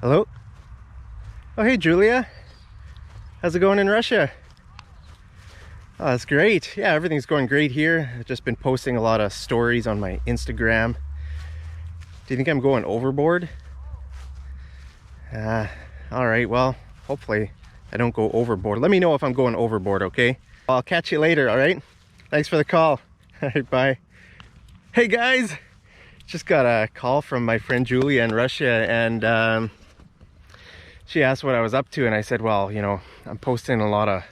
Hello? Oh, hey, Julia. How's it going in Russia? Oh, that's great. Yeah, everything's going great here. I've just been posting a lot of stories on my Instagram. Do you think I'm going overboard? All right, well, hopefully I don't go overboard. Let me know if I'm going overboard, okay? I'll catch you later, all right? Thanks for the call. All right, bye. Hey, guys. Just got a call from my friend Julia in Russia, and she asked what I was up to, and I said, well, you know, I'm posting a lot of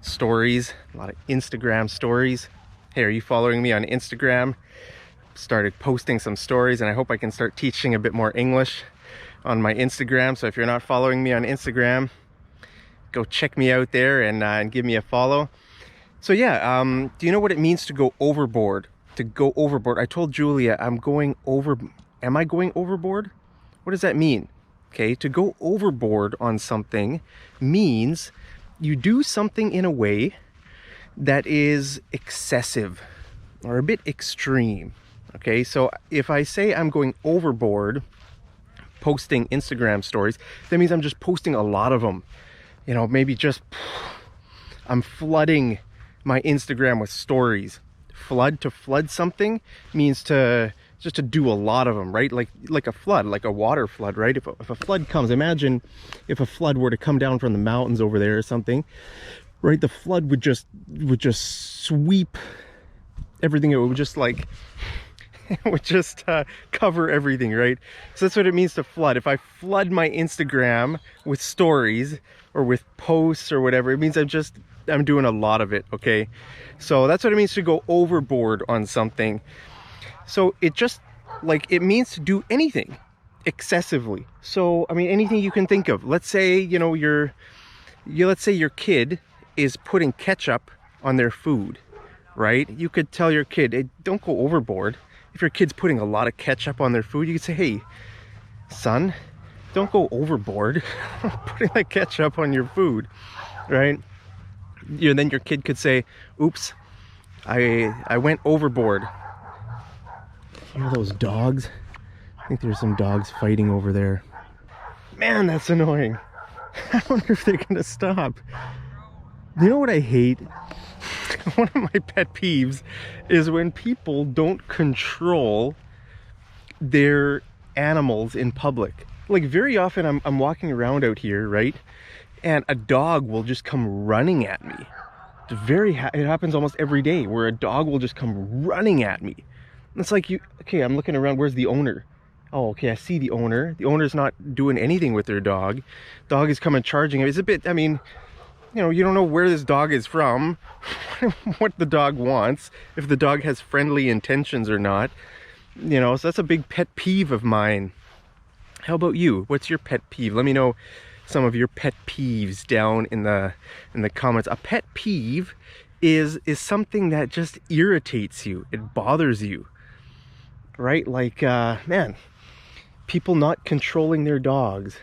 stories, a lot of Instagram stories. Hey, are you following me on Instagram? Started posting some stories, and I hope I can start teaching a bit more English on my Instagram. So if you're not following me on Instagram, go check me out there and give me a follow. So yeah, do you know what it means to go overboard? To go overboard. I told Julia I'm going over. Am I going overboard? What does that mean? Okay, to go overboard on something means you do something in a way that is excessive or a bit extreme. Okay, so if I say I'm going overboard posting Instagram stories, that means I'm just posting a lot of them. You know, maybe just I'm flooding my Instagram with stories. To flood something means to just to do a lot of them, right? Like a flood, like a water flood, right? If a flood comes, imagine if a flood were to come down from the mountains over there or something, right? The flood would just sweep everything. It would just like it would just cover everything, right? So that's what it means to flood. If I flood my Instagram with stories or with posts or whatever, it means I'm doing a lot of it, okay? So that's what it means to go overboard on something. So it just, like, it means to do anything excessively. So, I mean, anything you can think of. Let's say, you know, let's say your kid is putting ketchup on their food, right? You could tell your kid, hey, don't go overboard. If your kid's putting a lot of ketchup on their food, you could say, hey, son, don't go overboard putting like ketchup on your food, right? You know, then your kid could say, oops, I went overboard. Hear those dogs? I think there's some dogs fighting over there. Man, that's annoying. I wonder if they're gonna stop. You know what I hate? One of my pet peeves is when people don't control their animals in public. Like, very often I'm walking around out here, right? And a dog will just come running at me. It happens almost every day where a dog will just come running at me. It's like, okay, I'm looking around, where's the owner? Oh, okay, I see the owner. The owner's not doing anything with their dog. Dog is coming charging. It's a bit, I mean, you know, you don't know where this dog is from, what the dog wants, if the dog has friendly intentions or not. You know, so that's a big pet peeve of mine. How about you? What's your pet peeve? Let me know some of your pet peeves down in the comments. A pet peeve is something that just irritates you. It bothers you, right? Like, man, people not controlling their dogs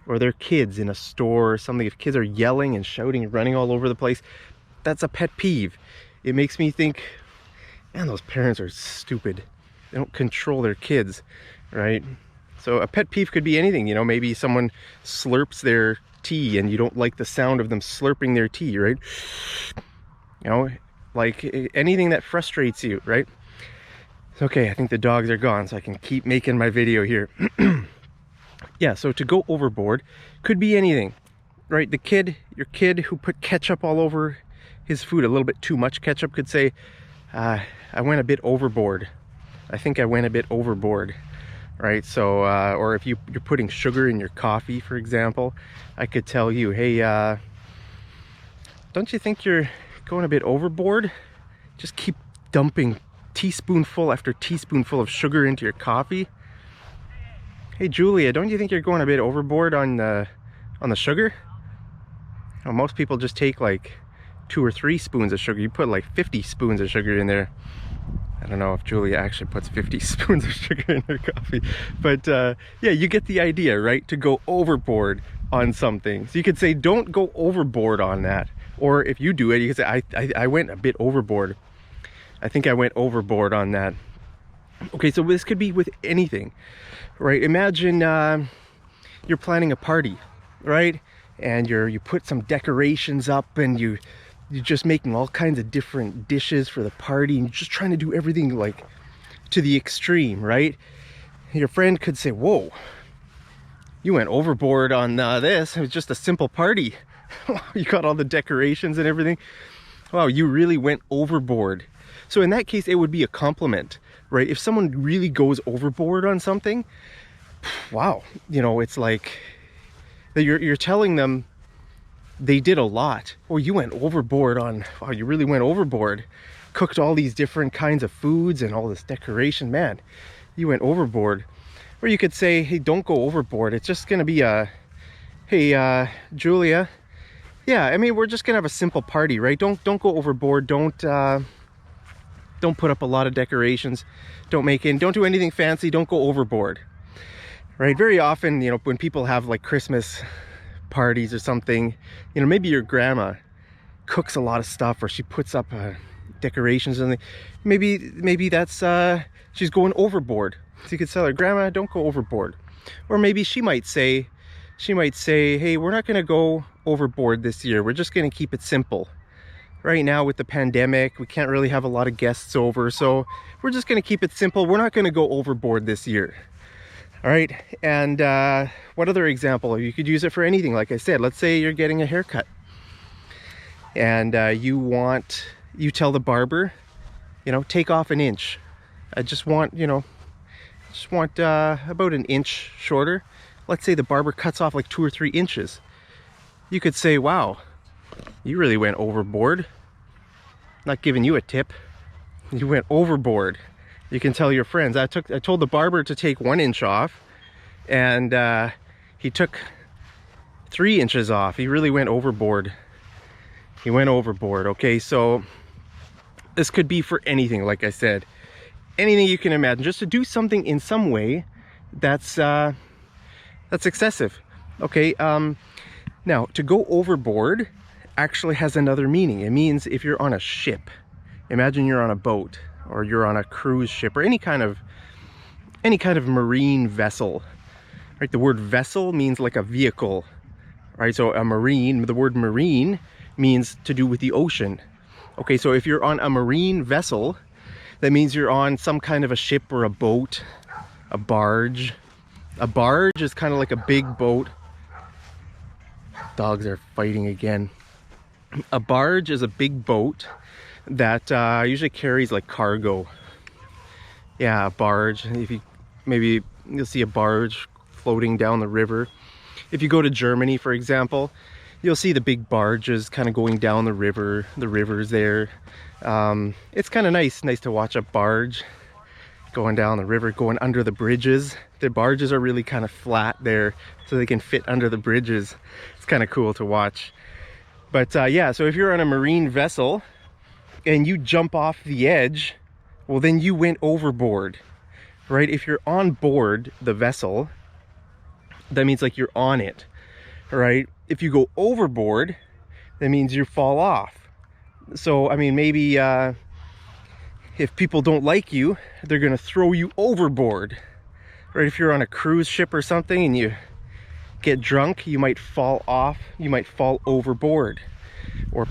or their kids in a store or something. If kids are yelling and shouting and running all over the place, that's a pet peeve. It makes me think, man, those parents are stupid. They don't control their kids, right? So a pet peeve could be anything, you know, maybe someone slurps their tea and you don't like the sound of them slurping their tea, right? You know, like anything that frustrates you, right? Okay, I think the dogs are gone, so I can keep making my video here. Yeah, so to go overboard could be anything, right? Your kid who put ketchup all over his food, a little bit too much ketchup, could say, I went a bit overboard. I think I went a bit overboard. Right, so or if you're putting sugar in your coffee, for example, I could tell you, hey, don't you think you're going a bit overboard? Just keep dumping teaspoonful after teaspoonful of sugar into your coffee. Hey, Julia, don't you think you're going a bit overboard on the sugar? You know, most people just take like 2 or 3 spoons of sugar. You put like 50 spoons of sugar in there. I don't know if Julia actually puts 50 spoons of sugar in her coffee, but yeah, you get the idea, right? To go overboard on something. So you could say, don't go overboard on that. Or if you do it, you can say, I went a bit overboard. I think I went overboard on that. Okay, so this could be with anything, right? Imagine you're planning a party, right? And you put some decorations up, and you're just making all kinds of different dishes for the party, and you're just trying to do everything like to the extreme, right? Your friend could say, whoa, you went overboard on this. It was just a simple party. You got all the decorations and everything. Wow, you really went overboard. So in that case, it would be a compliment, right? If someone really goes overboard on something, wow, you know, it's like you're telling them they did a lot. Oh, you went overboard on, wow, you really went overboard. Cooked all these different kinds of foods and all this decoration, man, you went overboard. Or you could say, hey, don't go overboard. It's just gonna be a, hey, Julia, yeah, I mean, we're just gonna have a simple party, right? Don't go overboard. Don't put up a lot of decorations. Don't do anything fancy. Don't go overboard, right? Very often, you know, when people have like Christmas parties or something, you know, maybe your grandma cooks a lot of stuff, or she puts up decorations, and maybe that's she's going overboard. So you could tell her, grandma, don't go overboard. Or maybe she might say, hey, we're not gonna go overboard this year. We're just gonna keep it simple. Right now with the pandemic, we can't really have a lot of guests over, so we're just gonna keep it simple. We're not gonna go overboard this year. All right, and what other example? You could use it for anything. Like I said, let's say you're getting a haircut, and you tell the barber, you know, take off an inch. I just want, you know, about an inch shorter. Let's say the barber cuts off like 2 or 3 inches. You could say, wow, you really went overboard. Not giving you a tip. You went overboard. You can tell your friends, I told the barber to take 1 inch off, and he took 3 inches off. He really went overboard. He went overboard. Okay, so this could be for anything, like I said. Anything you can imagine, just to do something in some way that's excessive. Okay, now to go overboard actually has another meaning. It means if you're on a ship, imagine you're on a boat, or you're on a cruise ship, or any kind of marine vessel, right? The word vessel means like a vehicle, right? So a marine, the word marine means to do with the ocean. Okay, so if you're on a marine vessel, that means you're on some kind of a ship or a boat, a barge. A barge is kind of like a big boat. Dogs are fighting again. A barge is a big boat that usually carries like cargo. Yeah, a barge. Maybe you'll see a barge floating down the river. If you go to Germany, for example, you'll see the big barges kind of going down the river. The river's there. It's kind of nice to watch a barge going down the river, going under the bridges. The barges are really kind of flat there, so they can fit under the bridges. It's kind of cool to watch. But yeah, so if you're on a marine vessel and you jump off the edge, well, then you went overboard, right? If you're on board the vessel, that means like you're on it, right? If you go overboard, that means you fall off. So, I mean, maybe if people don't like you, they're gonna throw you overboard, right? If you're on a cruise ship or something and you get drunk, you might fall off, you might fall overboard. Or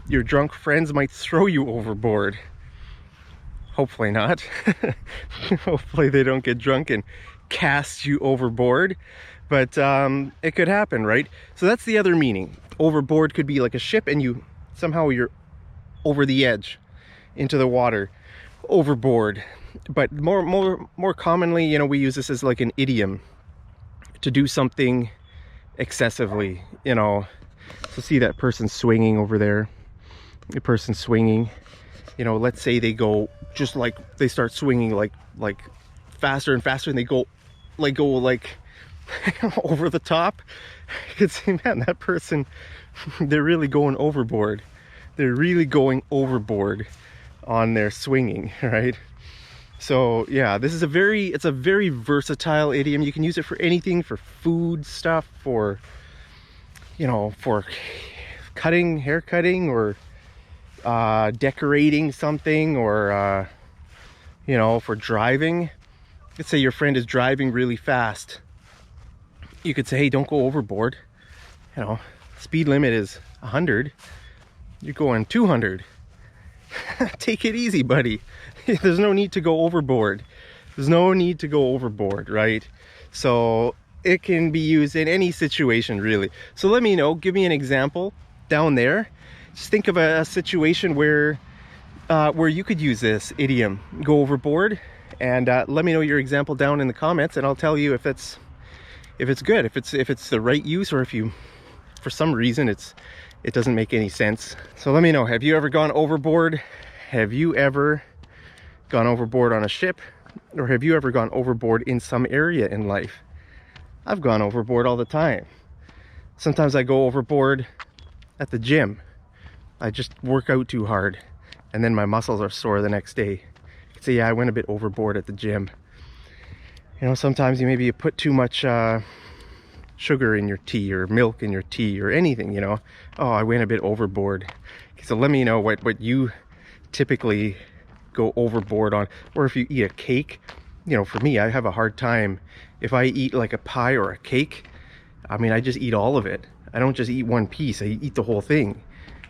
your drunk friends might throw you overboard. Hopefully not. Hopefully they don't get drunk and cast you overboard. But it could happen, right? So that's the other meaning. Overboard could be like a ship, and you're over the edge into the water, overboard. But more commonly, you know, we use this as like an idiom to do something excessively, you know. So see that person swinging over there, the person swinging, you know, let's say they start swinging like faster and faster, and they go like over the top. You could say, man, that person, they're really going overboard. They're really going overboard on their swinging, right? So yeah, it's a very versatile idiom. You can use it for anything, for food stuff, for, you know, for hair cutting, or decorating something, or you know, for driving. Let's say your friend is driving really fast, you could say, hey, don't go overboard. You know, speed limit is 100. You're going 200. Take it easy, buddy. There's no need to go overboard. There's no need to go overboard, right? So it can be used in any situation, really. So let me know, give me an example down there. Just think of a situation where you could use this idiom, go overboard, and let me know your example down in the comments, and I'll tell you if it's good, if it's the right use, or if you, for some reason, it doesn't make any sense. So let me know, have you ever gone overboard? Have you ever gone overboard on a ship? Or have you ever gone overboard in some area in life? I've gone overboard all the time. Sometimes I go overboard at the gym. I just work out too hard, and then my muscles are sore the next day. You could say, yeah, I went a bit overboard at the gym. You know, sometimes maybe you put too much sugar in your tea, or milk in your tea, or anything, you know. Oh, I went a bit overboard. So let me know what you typically go overboard on. Or if you eat a cake, you know, for me, I have a hard time if I eat like a pie or a cake. I mean, I just eat all of it. I don't just eat one piece, I eat the whole thing.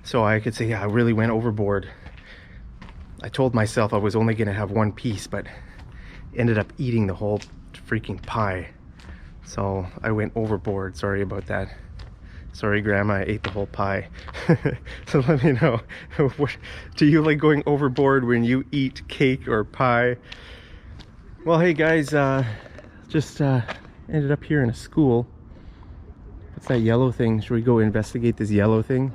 So I could say, yeah, I really went overboard. I told myself I was only gonna have one piece, but ended up eating the whole freaking pie. So I went overboard. Sorry about that. Sorry, Grandma, I ate the whole pie. So let me know, what do you like going overboard when you eat cake or pie? Well, hey guys, just ended up here in a school. What's that yellow thing? Should we go investigate this yellow thing?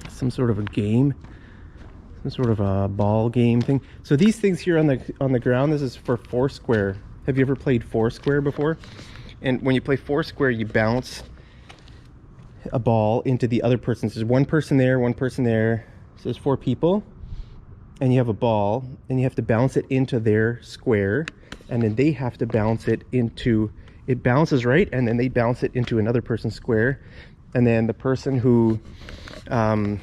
Some sort of a game, some sort of a ball game thing. So these things here on the ground, this is for foursquare. Have you ever played foursquare before? And when you play foursquare, you bounce a ball into the other person's. There's one person there, one person there. So there's 4 people, and you have a ball, and you have to bounce it into their square, and then they have to bounce it into, it bounces right, and then they bounce it into another person's square, and then the person who kind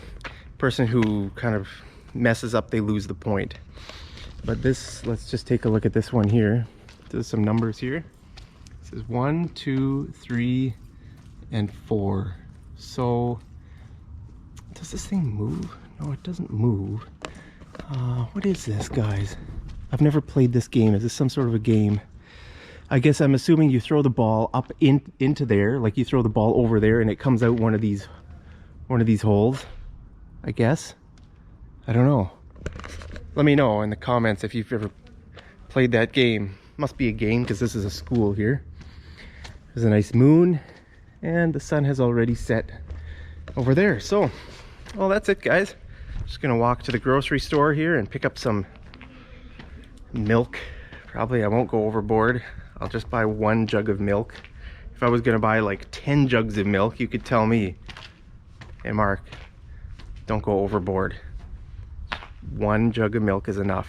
of messes up, they lose the point. But this, let's just take a look at this one here. There's some numbers here. It says 1, 2, 3, and 4. So does this thing move? No, it doesn't move. What is this, guys? I've never played this game. Is this some sort of a game? I guess I'm assuming you throw the ball up into there, like you throw the ball over there and it comes out one of these holes, I guess. I don't know. Let me know in the comments if you've ever played that game. Must be a game because this is a school here. There's a nice moon, and the sun has already set over there. So, well, that's it, guys. Just gonna walk to the grocery store here and pick up some milk. Probably I won't go overboard. I'll just buy 1 jug of milk. If I was gonna buy like 10 jugs of milk, you could tell me, hey Mark, don't go overboard. 1 jug of milk is enough,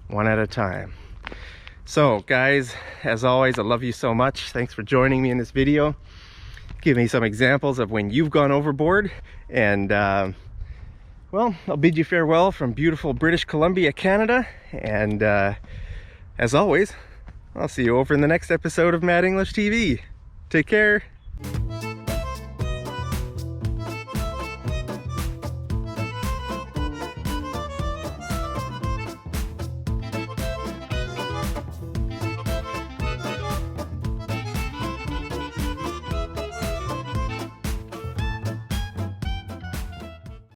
1 at a time. So guys, as always, I love you so much. Thanks for joining me in this video. Give me some examples of when you've gone overboard. And well, I'll bid you farewell from beautiful British Columbia, Canada. And as always, I'll see you over in the next episode of Mad English TV. Take care.